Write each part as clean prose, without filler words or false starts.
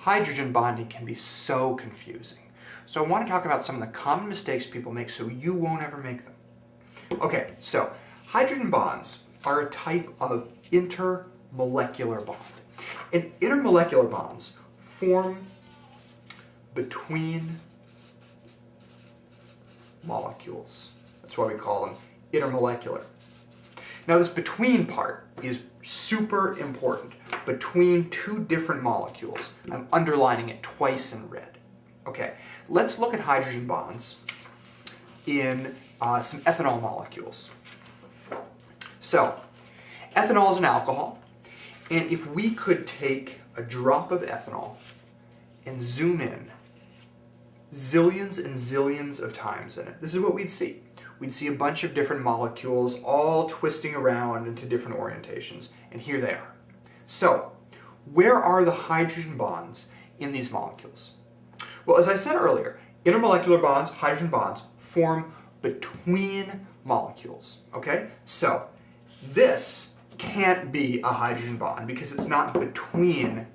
hydrogen bonding can be so confusing. So I want to talk about some of the common mistakes people make so you won't ever make them. Okay, so hydrogen bonds are a type of intermolecular bond. And intermolecular bonds form between molecules. That's why we call them intermolecular. Now this between part is super important. Between two different molecules. I'm underlining it twice in red. Okay, let's look at hydrogen bonds in some ethanol molecules. So, ethanol is an alcohol, and if we could take a drop of ethanol and zoom in zillions and zillions of times in it, this is what we'd see. We'd see a bunch of different molecules all twisting around into different orientations, and here they are. So, where are the hydrogen bonds in these molecules? Well, as I said earlier, intermolecular bonds, hydrogen bonds, form between molecules, okay? So, this can't be a hydrogen bond because it's not between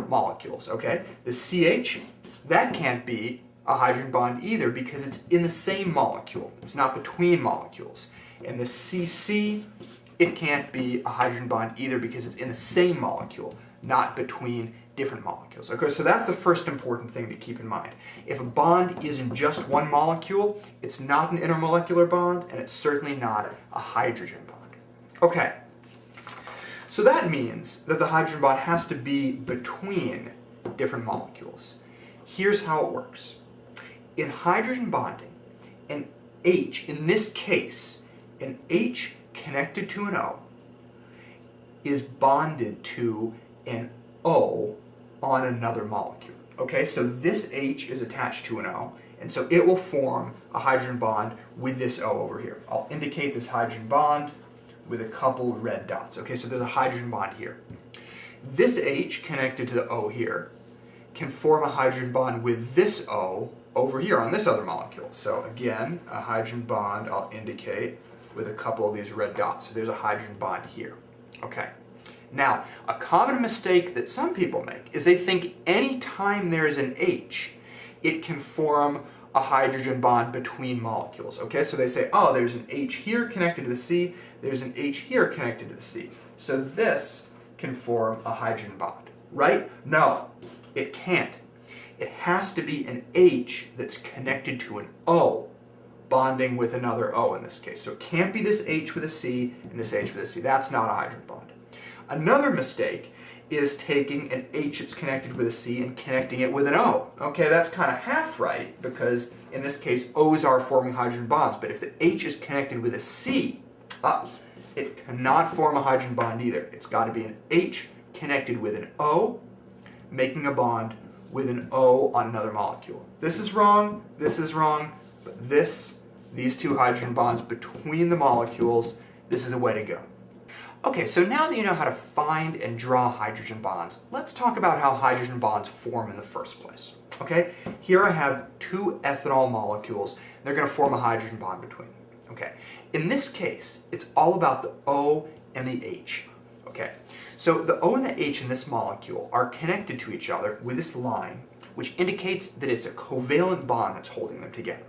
molecules, okay? The CH, that can't be a hydrogen bond either because it's in the same molecule. It's not between molecules. And the CC, it can't be a hydrogen bond either because it's in the same molecule, not between different molecules. Okay, so that's the first important thing to keep in mind. If a bond isn't just one molecule, it's not an intermolecular bond, and it's certainly not a hydrogen bond. Okay, so that means that the hydrogen bond has to be between different molecules. Here's how it works. In hydrogen bonding, an H, in this case, an H connected to an O, is bonded to an O on another molecule. Okay, so this H is attached to an O, and so it will form a hydrogen bond with this O over here. I'll indicate this hydrogen bond with a couple red dots. Okay, so there's a hydrogen bond here. This H connected to the O here can form a hydrogen bond with this O over here on this other molecule. So again, a hydrogen bond I'll indicate with a couple of these red dots. So there's a hydrogen bond here. Okay. Now, a common mistake that some people make is they think any time there's an H, it can form a hydrogen bond between molecules. Okay, so they say, oh, there's an H here connected to the C, there's an H here connected to the C. So this can form a hydrogen bond, right? No, it can't. It has to be an H that's connected to an O, bonding with another O in this case. So it can't be this H with a C and this H with a C. That's not a hydrogen bond. Another mistake is taking an H that's connected with a C and connecting it with an O. Okay, that's kind of half right because in this case O's are forming hydrogen bonds, but if the H is connected with a C, it cannot form a hydrogen bond either. It's got to be an H connected with an O, making a bond with an O on another molecule. This is wrong, but these two hydrogen bonds between the molecules, this is the way to go. Okay, so now that you know how to find and draw hydrogen bonds, let's talk about how hydrogen bonds form in the first place. Okay, here I have two ethanol molecules. They're going to form a hydrogen bond between them. Okay, in this case, it's all about the O and the H. Okay, so the O and the H in this molecule are connected to each other with this line, which indicates that it's a covalent bond that's holding them together.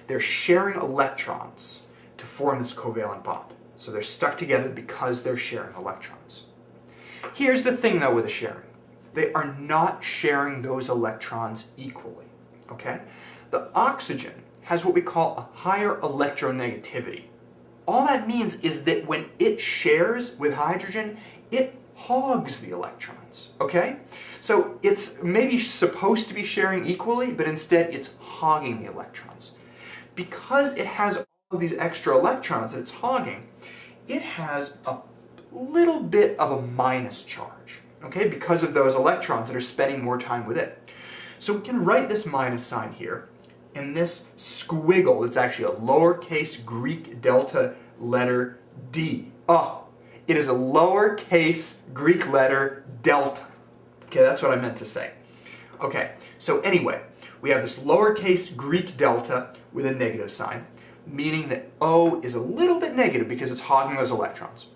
They're sharing electrons to form this covalent bond. So they're stuck together because they're sharing electrons. Here's the thing though with the sharing. They are not sharing those electrons equally, okay? The oxygen has what we call a higher electronegativity. All that means is that when it shares with hydrogen, it hogs the electrons, okay? So it's maybe supposed to be sharing equally, but instead it's hogging the electrons. Because it has all of these extra electrons that it's hogging, it has a little bit of a minus charge, okay, because of those electrons that are spending more time with it. So we can write this minus sign here, and this squiggle, it's actually a lowercase Greek delta letter D. Oh, it is a lowercase Greek letter delta. Okay, that's what I meant to say. Okay, so anyway, we have this lowercase Greek delta with a negative sign, meaning that O is a little bit negative because it's hogging those electrons.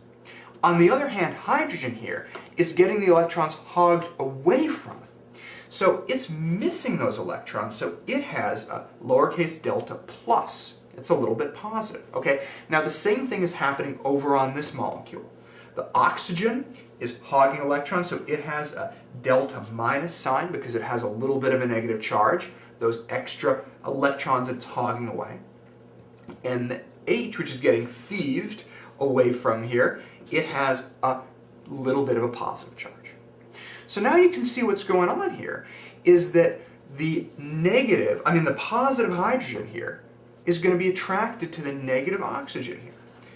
On the other hand, hydrogen here is getting the electrons hogged away from it. So it's missing those electrons, so it has a lowercase delta plus. It's a little bit positive, okay? Now the same thing is happening over on this molecule. The oxygen is hogging electrons, so it has a delta minus sign because it has a little bit of a negative charge, those extra electrons that it's hogging away. And the H, which is getting thieved away from here, it has a little bit of a positive charge. So now you can see what's going on here is that the positive hydrogen here is going to be attracted to the negative oxygen here.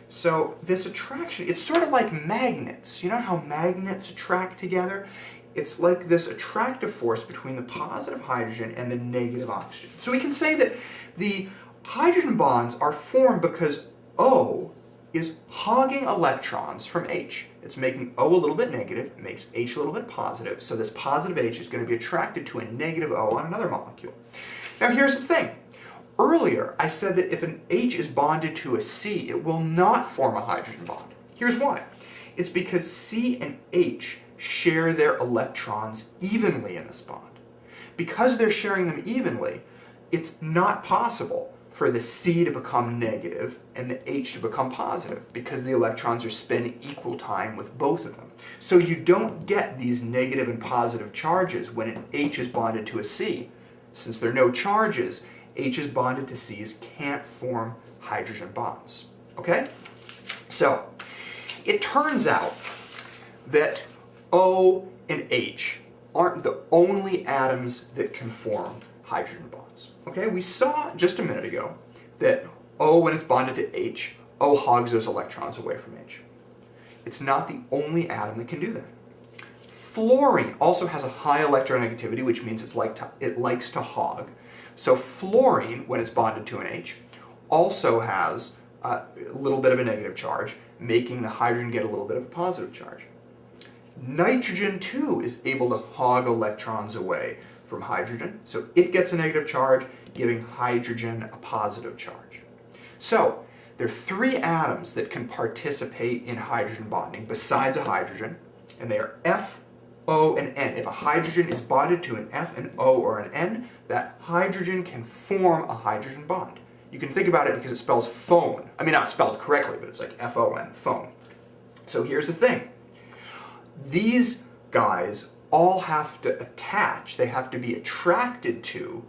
So this attraction, it's sort of like magnets. You know how magnets attract together? It's like this attractive force between the positive hydrogen and the negative oxygen. So we can say that the hydrogen bonds are formed because O is hogging electrons from H. It's making O a little bit negative, it makes H a little bit positive, so this positive H is going to be attracted to a negative O on another molecule. Now here's the thing. Earlier I said that if an H is bonded to a C, it will not form a hydrogen bond. Here's why. It's because C and H share their electrons evenly in this bond. Because they're sharing them evenly, it's not possible for the C to become negative and the H to become positive because the electrons are spending equal time with both of them. So you don't get these negative and positive charges when an H is bonded to a C. Since there are no charges, H's bonded to C's can't form hydrogen bonds. Okay? So, it turns out that O and H aren't the only atoms that can form hydrogen bonds. Okay? We saw just a minute ago that O, when it's bonded to H, O hogs those electrons away from H. It's not the only atom that can do that. Fluorine also has a high electronegativity, which means it likes to hog. So fluorine, when it's bonded to an H, also has a little bit of a negative charge, making the hydrogen get a little bit of a positive charge. Nitrogen, too, is able to hog electrons away from hydrogen, so it gets a negative charge, giving hydrogen a positive charge. So, there are three atoms that can participate in hydrogen bonding besides a hydrogen, and they are F, O, and N. If a hydrogen is bonded to an F, an O, or an N, that hydrogen can form a hydrogen bond. You can think about it because it spells phone. I mean, not spelled correctly, but it's like F-O-N, phone. So here's the thing. These guys all have to attach, they have to be attracted to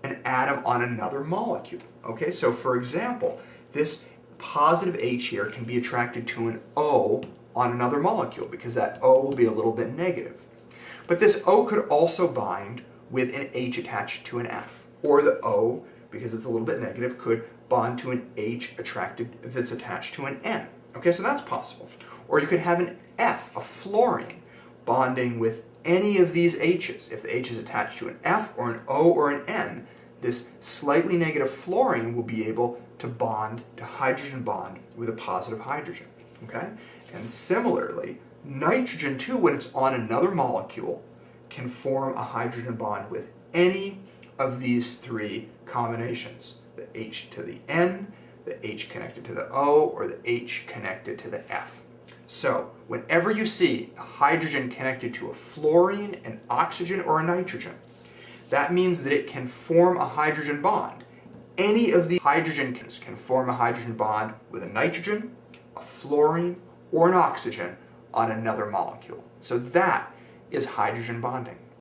an atom on another molecule. Okay, so for example, this positive H here can be attracted to an O on another molecule because that O will be a little bit negative. But this O could also bind with an H attached to an F. Or the O, because it's a little bit negative, could bond to an H that's attached to an N. Okay, so that's possible. Or you could have an F, a fluorine, bonding with any of these H's. If the H is attached to an F or an O or an N, this slightly negative fluorine will be able to bond, to hydrogen bond with a positive hydrogen. Okay? And similarly, nitrogen too, when it's on another molecule, can form a hydrogen bond with any of these three combinations. The H to the N, the H connected to the O, or the H connected to the F. So, whenever you see a hydrogen connected to a fluorine, an oxygen, or a nitrogen, that means that it can form a hydrogen bond. Any of the hydrogens can form a hydrogen bond with a nitrogen, a fluorine, or an oxygen on another molecule. So that is hydrogen bonding.